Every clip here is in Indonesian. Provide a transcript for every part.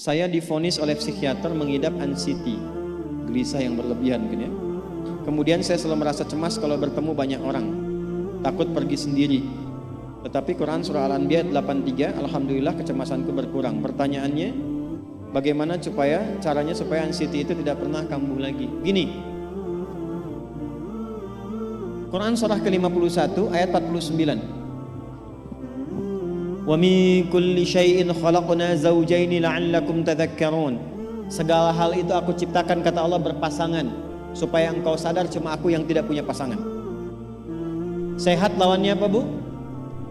Saya divonis oleh psikiater mengidap anxiety, gelisah yang berlebihan mungkin ya. Kemudian saya selalu merasa cemas kalau bertemu banyak orang, takut pergi sendiri. Tetapi Quran surah Al-Anbiya 83, alhamdulillah kecemasanku berkurang. Pertanyaannya, bagaimana caranya supaya anxiety itu tidak pernah kambuh lagi? Gini, Quran surah ke-51 ayat 49. Wa min kulli syai'in khalaqna zawjaini la'allakum tadhakkarun. Segala hal itu aku ciptakan, kata Allah, berpasangan supaya engkau sadar cuma aku yang tidak punya pasangan. Sehat lawannya apa, Bu?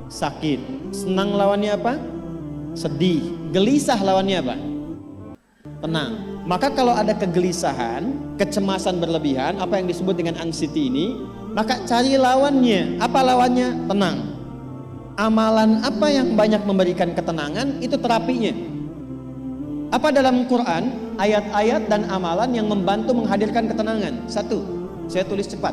Sakit. Senang lawannya apa? Sedih. Gelisah lawannya apa? Tenang. Maka kalau ada kegelisahan, kecemasan berlebihan, apa yang disebut dengan anxiety ini, maka cari lawannya. Apa lawannya? Tenang. Amalan apa yang banyak memberikan ketenangan, itu terapinya. Apa dalam Quran ayat-ayat dan amalan yang membantu menghadirkan ketenangan? Satu, saya tulis cepat.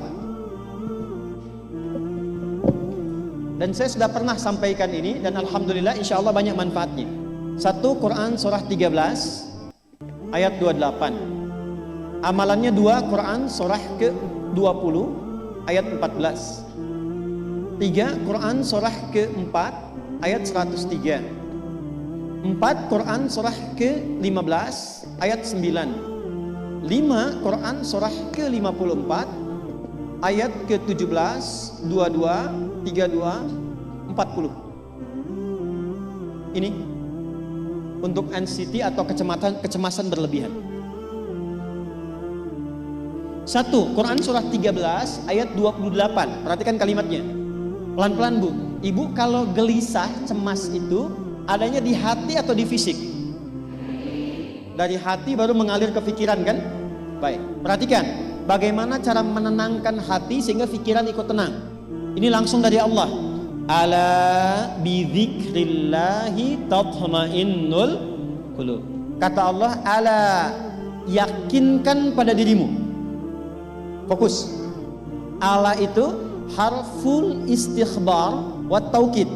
Dan saya sudah pernah sampaikan ini dan alhamdulillah insya Allah banyak manfaatnya. Satu, Quran surah 13 ayat 28. Amalannya dua, Quran surah ke-20 ayat 14. 3, Quran surah ke-4 ayat 103. 4, Quran surah ke-15 ayat 9. 5, Quran surah ke-54 ayat ke-17, 22, 32, 40. Ini untuk anxiety atau kecemasan berlebihan. 1, Quran surah 13 ayat 28. Perhatikan kalimatnya. Pelan-pelan, Bu. Ibu kalau gelisah, cemas itu adanya di hati atau di fisik? Dari hati baru mengalir ke pikiran kan? Baik, perhatikan bagaimana cara menenangkan hati sehingga pikiran ikut tenang. Ini langsung dari Allah. Ala bidzikrillahi tatmainnul qulub. Kata Allah, ala, yakinkan pada dirimu. Fokus. Ala itu harful istikhbar wa taukid,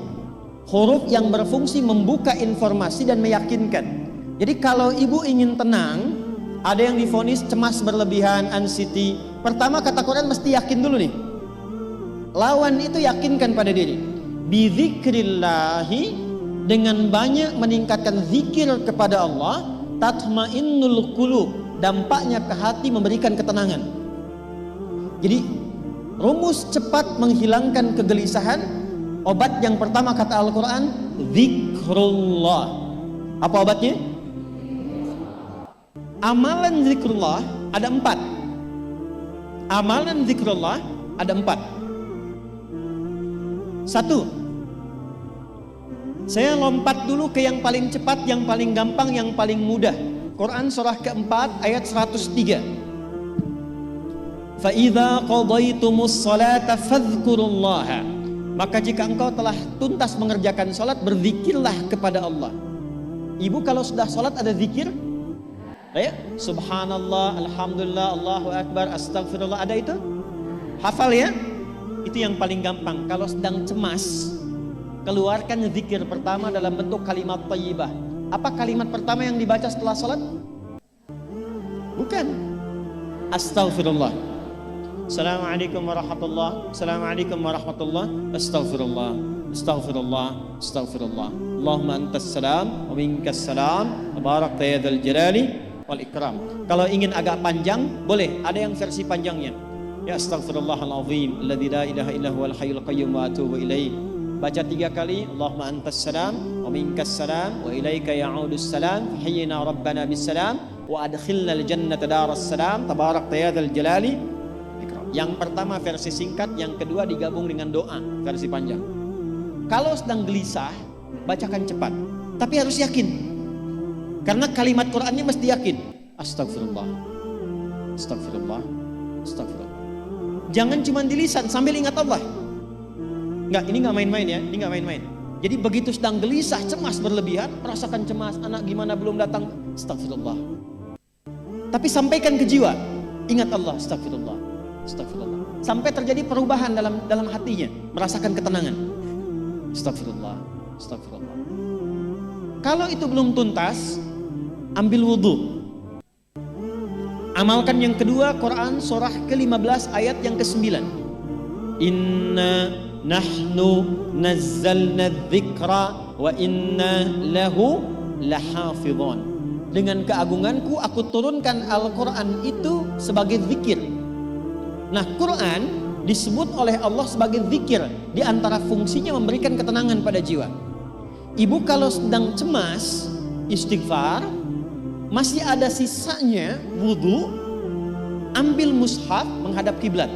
huruf yang berfungsi membuka informasi dan meyakinkan. Jadi kalau ibu ingin tenang, ada yang divonis cemas berlebihan, anxiety, pertama kata Quran mesti yakin dulu nih. Lawan itu yakinkan pada diri. Bidzikrillahi, dengan banyak meningkatkan zikir kepada Allah, tatmainnul qulub, dampaknya ke hati memberikan ketenangan. Jadi rumus cepat menghilangkan kegelisahan, obat yang pertama kata Al-Quran, zikrullah. Apa obatnya? Amalan zikrullah ada 4. Amalan zikrullah ada 4. 1, saya lompat dulu ke yang paling cepat, yang paling gampang, yang paling mudah. Quran surah ke-4 ayat 103. Fa'idha qadaytumus salata fadhkurullaha. Maka jika engkau telah tuntas mengerjakan salat, berzikirlah kepada Allah. Ibu kalau sudah salat ada zikir? Ya, subhanallah, alhamdulillah, Allahu akbar, astagfirullah, ada itu? Hafal ya? Itu yang paling gampang. Kalau sedang cemas, keluarkan zikir pertama dalam bentuk kalimat thayyibah. Apa kalimat pertama yang dibaca setelah salat? Bukan astagfirullah. Assalamualaikum warahmatullah, Assalamualaikum warahmatullah, Astaghfirullah, Astaghfirullah, Astaghfirullah. Allahumma antas salam wa minkas salam, tabarakta ya dzal jalali wal ikram. Kalau ingin agak panjang, boleh, ada yang versi panjangnya. Ya astaghfirullahalazim, alladzi la ilaha illa huwal hayyul qayyum wa atubu ilaih. Baca 3 kali, Allahumma antas salam wa minkas salam wa ilaika ya'udus salam, hayyina rabbana bis salam wa adkhilna al jannata daras salam, tabarakta ya dzal jalali. Yang pertama versi singkat, yang kedua digabung dengan doa versi panjang. Kalau sedang gelisah, bacakan cepat, tapi harus yakin. Karena kalimat Qurannya mesti yakin. Astagfirullah, astagfirullah, astagfirullah. Jangan cuma di lisan sambil ingat Allah. Enggak, ini enggak main-main ya, ini enggak main-main. Jadi begitu sedang gelisah, cemas berlebihan, merasakan cemas, anak gimana belum datang, astagfirullah. Tapi sampaikan ke jiwa, ingat Allah, astagfirullah. Astagfirullah. Sampai terjadi perubahan dalam hatinya, merasakan ketenangan. Astagfirullah, astagfirullah. Kalau itu belum tuntas, ambil wudhu. Amalkan yang kedua, Quran surah ke-15 ayat yang ke-9. Inna nahnu nazzalna dzikra wa inna lahu lahafidhun. Dengan keagunganku aku turunkan Al-Quran itu sebagai zikir. Nah, Quran disebut oleh Allah sebagai zikir. Di antara fungsinya memberikan ketenangan pada jiwa. Ibu kalau sedang cemas, istighfar, masih ada sisanya wudhu, ambil mushaf menghadap kiblat,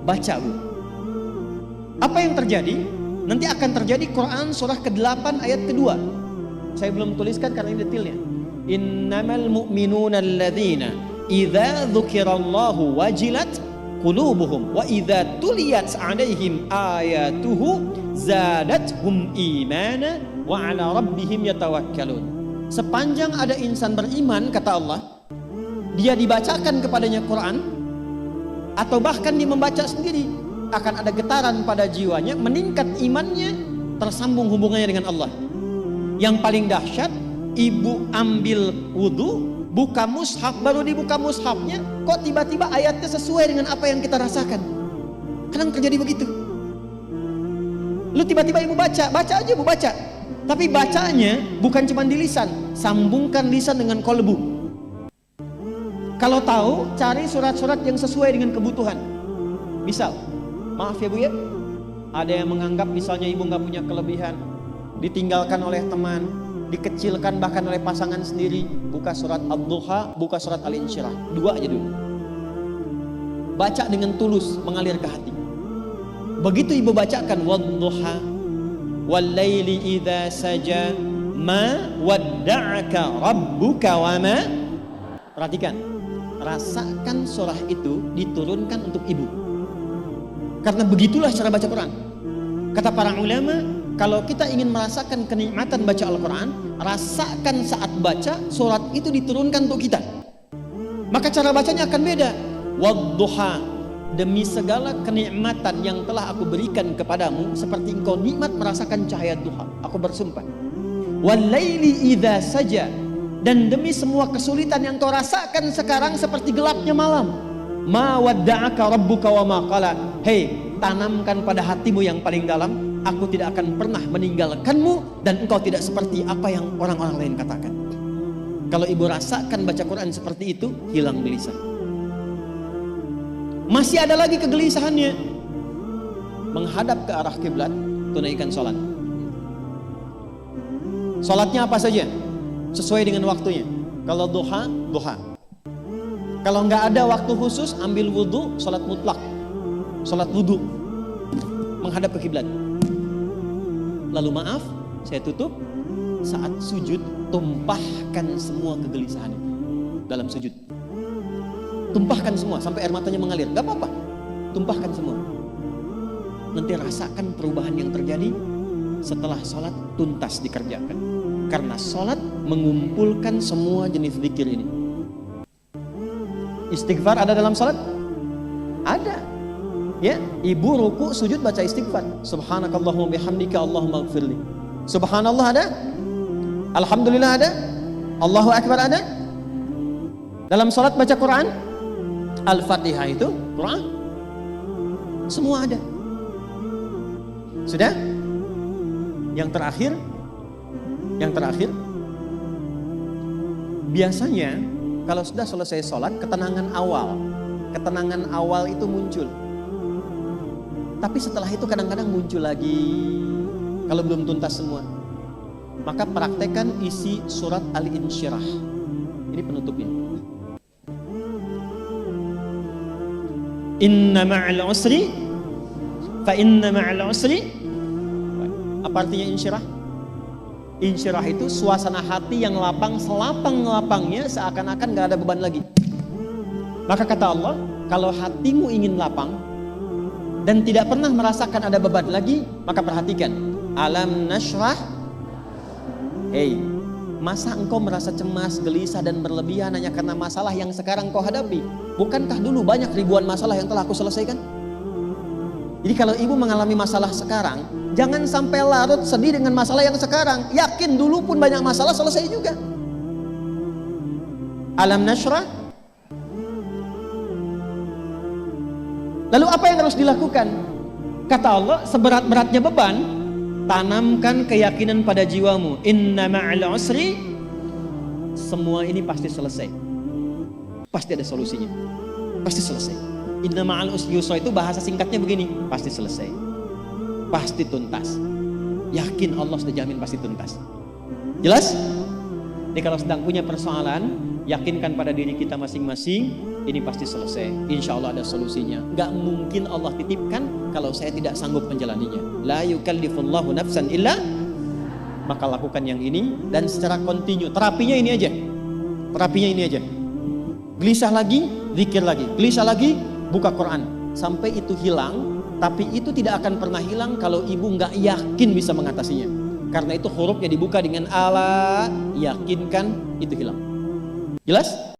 baca Bu. Apa yang terjadi? Nanti akan terjadi Quran surah ke-8 ayat kedua. Saya belum tuliskan karena ini detailnya. Innamal mu'minuna alladzina idza dzukirallahu wajilat qulubuhum wa idza tuliyat 'alaihim ayatuhu zadatuhum imana wa 'ala rabbihim yatawakkalun. Sepanjang ada insan beriman, kata Allah, dia dibacakan kepadanya Quran atau bahkan dia membaca sendiri, akan ada getaran pada jiwanya, meningkat imannya, tersambung hubungannya dengan Allah. Yang paling dahsyat, ibu ambil wudhu, buka mushaf, baru dibuka mushafnya, kok tiba-tiba ayatnya sesuai dengan apa yang kita rasakan. Kadang terjadi begitu. Lu tiba-tiba ibu baca aja ibu baca. Tapi bacanya bukan cuma di lisan, sambungkan lisan dengan kolbu. Kalau tahu, cari surat-surat yang sesuai dengan kebutuhan. Misal, maaf ya Bu ya, ada yang menganggap misalnya ibu nggak punya kelebihan, ditinggalkan oleh teman, dikecilkan bahkan oleh pasangan sendiri. Buka surat Ad-Duha, buka surat Al-Insyirah, 2 aja dulu. Baca dengan tulus, mengalir ke hati. Begitu ibu bacakan Wad-Duha wal-laili idza saja ma wadda'aka rabbuka wa ma. Perhatikan, rasakan surah itu diturunkan untuk ibu. Karena begitulah cara baca Quran. Kata para ulama, kalau kita ingin merasakan kenikmatan baca Al-Quran, rasakan saat baca surat itu diturunkan untuk kita. Maka cara bacanya akan beda. Wadduha, demi segala kenikmatan yang telah aku berikan kepadamu, seperti engkau nikmat merasakan cahaya duha, aku bersumpah. Walaili idza saja, dan demi semua kesulitan yang kau rasakan sekarang seperti gelapnya malam. Ma wadda'aka rabbuka wa ma qala. Hei, tanamkan pada hatimu yang paling dalam, aku tidak akan pernah meninggalkanmu dan engkau tidak seperti apa yang orang-orang lain katakan. Kalau ibu rasakan baca Quran seperti itu, hilang gelisah. Masih ada lagi kegelisahannya, menghadap ke arah kiblat, tunaikan sholat. Sholatnya apa saja, sesuai dengan waktunya. Kalau duha, duha. Kalau nggak ada waktu khusus, ambil wudhu, sholat mutlak, sholat wudhu, menghadap ke kiblat. Lalu maaf, saya tutup, saat sujud tumpahkan semua kegelisahannya dalam sujud. Tumpahkan semua sampai air matanya mengalir, gak apa-apa, tumpahkan semua. Nanti rasakan perubahan yang terjadi setelah sholat tuntas dikerjakan. Karena sholat mengumpulkan semua jenis zikir ini. Istighfar ada dalam sholat? Ada. Ya, ibu ruku sujud baca istighfar. Subhanakallahumma bihamdika Allahumma ighfirli. Subhanallah ada? Alhamdulillah ada? Allahu Akbar ada? Dalam sholat baca Quran? Al-Fatihah itu Quran, semua ada. Sudah? Yang terakhir, biasanya kalau sudah selesai sholat, ketenangan awal itu muncul. Tapi setelah itu kadang-kadang muncul lagi kalau belum tuntas semua. Maka praktekkan isi surat Al-Insyirah. Ini penutupnya. Inna ma'al usri fa inna ma'al usri. Apa artinya insyirah? Insyirah itu suasana hati yang lapang, selapang-lapangnya seakan-akan gak ada beban lagi. Maka kata Allah, kalau hatimu ingin lapang dan tidak pernah merasakan ada beban lagi, maka perhatikan, alam nashrah. Hei, masa engkau merasa cemas, gelisah dan berlebihan hanya karena masalah yang sekarang kau hadapi? Bukankah dulu banyak ribuan masalah yang telah aku selesaikan? Jadi kalau ibu mengalami masalah sekarang, jangan sampai larut sedih dengan masalah yang sekarang. Yakin dulu pun banyak masalah selesai juga. Alam nashrah. Lalu apa yang harus dilakukan? Kata Allah, seberat-beratnya beban, tanamkan keyakinan pada jiwamu. Inna ma'al usri, semua ini pasti selesai. Pasti ada solusinya. Pasti selesai. Inna ma'al usri yusra itu bahasa singkatnya begini, pasti selesai. Pasti tuntas. Yakin Allah sudah jamin pasti tuntas. Jelas? Jadi kalau sedang punya persoalan, yakinkan pada diri kita masing-masing, ini pasti selesai. Insya Allah ada solusinya. Gak mungkin Allah titipkan kalau saya tidak sanggup menjalaninya. La yukallifullahu nafsan illa, maka lakukan yang ini dan secara kontinu. Terapinya ini aja. Terapinya ini aja. Gelisah lagi, zikir lagi. Gelisah lagi, buka Quran. Sampai itu hilang. Tapi itu tidak akan pernah hilang kalau ibu nggak yakin bisa mengatasinya. Karena itu hurufnya dibuka dengan ala, yakinkan, itu hilang. Jelas?